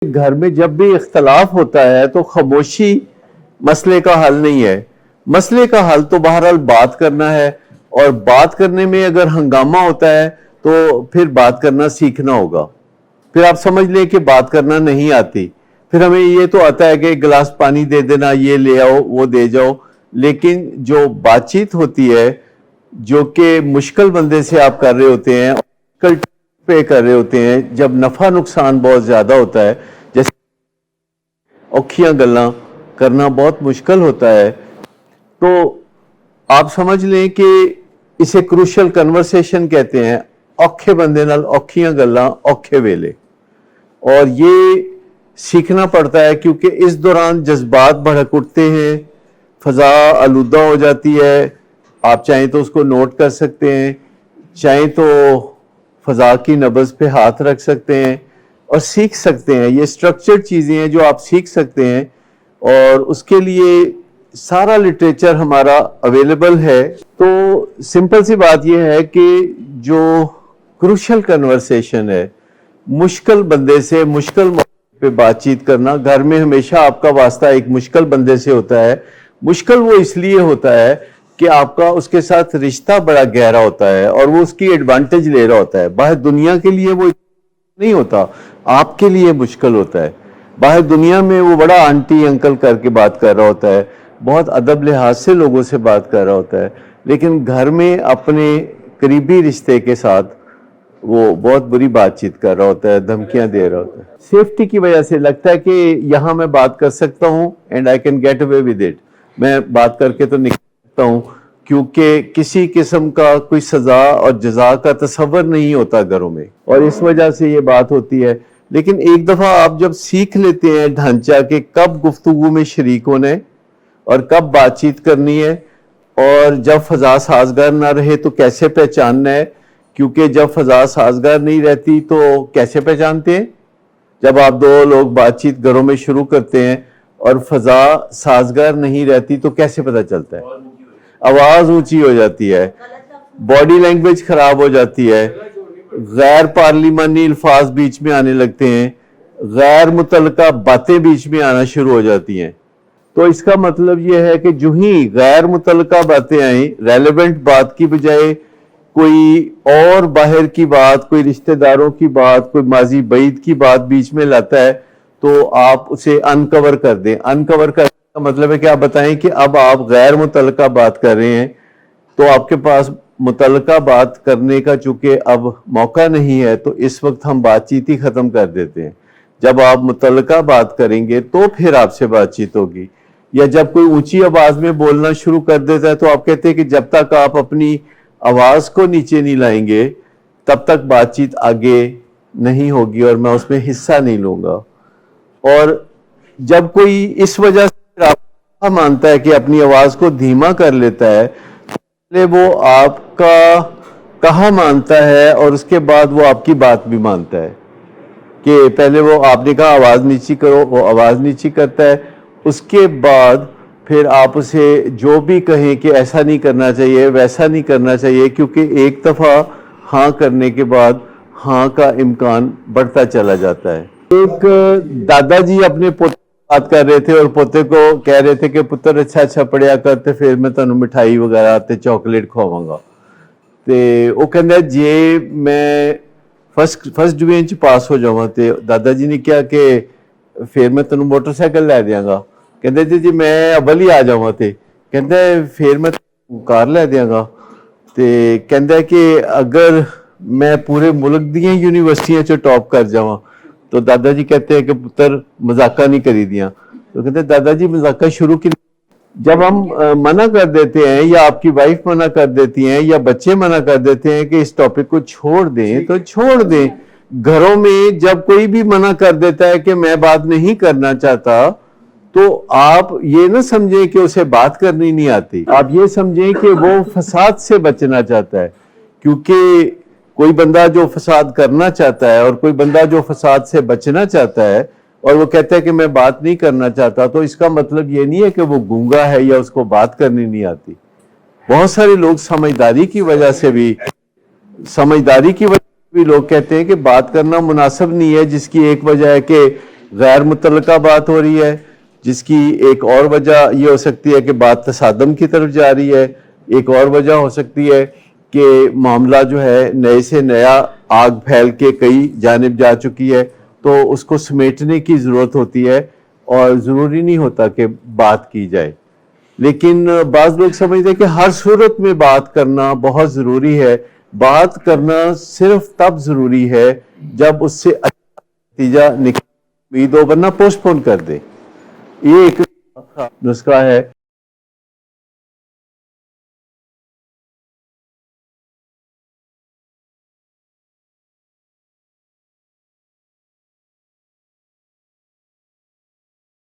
گھر میں جب بھی اختلاف ہوتا ہے تو خاموشی مسئلے کا حل نہیں ہے. مسئلے کا حل تو بہرحال بات کرنا ہے، اور بات کرنے میں اگر ہنگامہ ہوتا ہے تو پھر بات کرنا سیکھنا ہوگا. پھر آپ سمجھ لیں کہ بات کرنا نہیں آتی، پھر ہمیں یہ تو آتا ہے کہ ایک گلاس پانی دے دینا، یہ لے آؤ وہ دے جاؤ. لیکن جو بات چیت ہوتی ہے، جو کہ مشکل بندے سے آپ کر رہے ہوتے ہیں، مشکل پہ کر رہے ہوتے ہیں، جب نفع نقصان بہت زیادہ ہوتا ہے، جیسے اوکھیاں گلاں کرنا بہت مشکل ہوتا ہے، تو آپ سمجھ لیں کہ اسے کروشل کنورسیشن کہتے ہیں. اوکھے بندے نال اوکھیاں گلاں اوکھے ویلے. اور یہ سیکھنا پڑتا ہے کیونکہ اس دوران جذبات بھڑک اٹھتے ہیں، فضا آلودہ ہو جاتی ہے. آپ چاہیں تو اس کو نوٹ کر سکتے ہیں، چاہیں تو فضا کی نبض پہ ہاتھ رکھ سکتے ہیں اور سیکھ سکتے ہیں. یہ سٹرکچرڈ چیزیں ہیں جو آپ سیکھ سکتے ہیں، اور اس کے لیے سارا لٹریچر ہمارا اویلیبل ہے. تو سمپل سی بات یہ ہے کہ جو کروشل کنورسیشن ہے، مشکل بندے سے مشکل موضوع پہ بات چیت کرنا. گھر میں ہمیشہ آپ کا واسطہ ایک مشکل بندے سے ہوتا ہے. مشکل وہ اس لیے ہوتا ہے کہ آپ کا اس کے ساتھ رشتہ بڑا گہرا ہوتا ہے اور وہ اس کی ایڈوانٹیج لے رہا ہوتا ہے. باہر دنیا کے لیے وہ نہیں ہوتا، آپ کے لیے مشکل ہوتا ہے. باہر دنیا میں وہ بڑا آنٹی انکل کر کے بات کر رہا ہوتا ہے، بہت ادب لحاظ سے لوگوں سے بات کر رہا ہوتا ہے. لیکن گھر میں اپنے قریبی رشتے کے ساتھ وہ بہت بری بات چیت کر رہا ہوتا ہے، دھمکیاں دے رہا ہوتا ہے. سیفٹی کی وجہ سے لگتا ہے کہ یہاں میں بات کر سکتا ہوں and I can get away with it. میں بات کر کے تو نکل سکتا ہوں، کیونکہ کسی قسم کا کوئی سزا اور جزا کا تصور نہیں ہوتا گھروں میں، اور اس وجہ سے یہ بات ہوتی ہے. لیکن ایک دفعہ آپ جب سیکھ لیتے ہیں ڈھانچہ کہ کب گفتگو میں شریک ہونا ہے اور کب بات چیت کرنی ہے، اور جب فضا سازگار نہ رہے تو کیسے پہچاننا ہے، کیونکہ جب فضا سازگار نہیں رہتی تو کیسے پہچانتے ہیں؟ جب آپ دو لوگ بات چیت گھروں میں شروع کرتے ہیں اور فضا سازگار نہیں رہتی تو کیسے پتہ چلتا ہے؟ آواز اونچی ہو جاتی ہے، باڈی لینگویج خراب ہو جاتی ہے، غیر پارلیمانی الفاظ بیچ میں آنے لگتے ہیں، غیر متعلقہ باتیں بیچ میں آنا شروع ہو جاتی ہیں. تو اس کا مطلب یہ ہے کہ جو ہی غیر متعلقہ باتیں آئیں، ریلیونٹ بات کی بجائے کوئی اور باہر کی بات، کوئی رشتہ داروں کی بات، کوئی ماضی بعید کی بات بیچ میں لاتا ہے تو آپ اسے انکور کر دیں. انکور کرنے کا مطلب ہے کہ آپ بتائیں کہ اب آپ غیر متعلقہ بات کر رہے ہیں، تو آپ کے پاس متعلقہ بات کرنے کا چونکہ اب موقع نہیں ہے تو اس وقت ہم بات چیت ہی ختم کر دیتے ہیں. جب آپ متعلقہ بات کریں گے تو پھر آپ سے بات چیت ہوگی. یا جب کوئی اونچی آواز میں بولنا شروع کر دیتا ہے تو آپ کہتے ہیں کہ جب تک آپ اپنی آواز کو نیچے نہیں لائیں گے تب تک بات چیت آگے نہیں ہوگی اور میں اس میں حصہ نہیں لوں گا. اور جب کوئی اس وجہ سے آپ مانتا ہے کہ اپنی آواز کو دھیما کر لیتا ہے، پہلے وہ آپ کا کہا مانتا ہے اور اس کے بعد وہ آپ کی بات بھی مانتا ہے. کہ پہلے وہ آپ نے کہا آواز نیچی کرو، وہ آواز نیچی کرتا ہے، اس کے بعد پھر آپ اسے جو بھی کہیں کہ ایسا نہیں کرنا چاہیے ویسا نہیں کرنا چاہیے، کیونکہ ایک دفعہ ہاں کرنے کے بعد ہاں کا امکان بڑھتا چلا جاتا ہے. ایک دادا جی اپنے پوتے بات کر رہے تھے اور پوتے کو کہہ رہے تھے کہ پتر اچھا پڑھیا کرتے، پھر میں تمہیں مٹھائی وغیرہ تے چاکلیٹ کھواواں گا. تے وہ کہندا جے میں فرسٹ ڈویژن چ پاس ہو جاواں تے دادا جی نے کہا کہ پھر میں تینوں موٹر سائیکل لے دیاں گا. کہندے جی میں اول ہی آ جاواں تے کہندا پھر میں کار لے دیاں گا. تے کہندا کہ اگر میں پورے ملک دیاں یونیورسٹیاں چ ٹاپ کر جاواں. تو دادا جی کہتے ہیں کہ پتر مذاقہ نہیں کری دیاں. تو کہتے دادا جی مذاقہ شروع کی جب ہم منع کر دیتے ہیں یا آپ کی وائف منع کر دیتی ہیں یا بچے منع کر دیتے ہیں کہ اس ٹاپک کو چھوڑ دیں تو چھوڑ دیں. گھروں میں جب کوئی بھی منع کر دیتا ہے کہ میں بات نہیں کرنا چاہتا تو آپ یہ نہ سمجھیں کہ اسے بات کرنی نہیں آتی، آپ یہ سمجھیں کہ وہ فساد سے بچنا چاہتا ہے. کیونکہ کوئی بندہ جو فساد کرنا چاہتا ہے اور کوئی بندہ جو فساد سے بچنا چاہتا ہے اور وہ کہتا ہے کہ میں بات نہیں کرنا چاہتا، تو اس کا مطلب یہ نہیں ہے کہ وہ گونگا ہے یا اس کو بات کرنی نہیں آتی. بہت سارے لوگ سمجھداری کی وجہ سے بھی لوگ کہتے ہیں کہ بات کرنا مناسب نہیں ہے، جس کی ایک وجہ ہے کہ غیر متعلقہ بات ہو رہی ہے، جس کی ایک اور وجہ یہ ہو سکتی ہے کہ بات تصادم کی طرف جا رہی ہے، ایک اور وجہ ہو سکتی ہے کہ معاملہ جو ہے نئے سے نیا آگ پھیل کے کئی جانب جا چکی ہے، تو اس کو سمیٹنے کی ضرورت ہوتی ہے اور ضروری نہیں ہوتا کہ بات کی جائے. لیکن بعض لوگ سمجھتے ہیں کہ ہر صورت میں بات کرنا بہت ضروری ہے. بات کرنا صرف تب ضروری ہے جب اس سے اچھا نتیجہ امید ہو، ورنہ پوسٹ پون کر دے. یہ ایک نسخہ ہے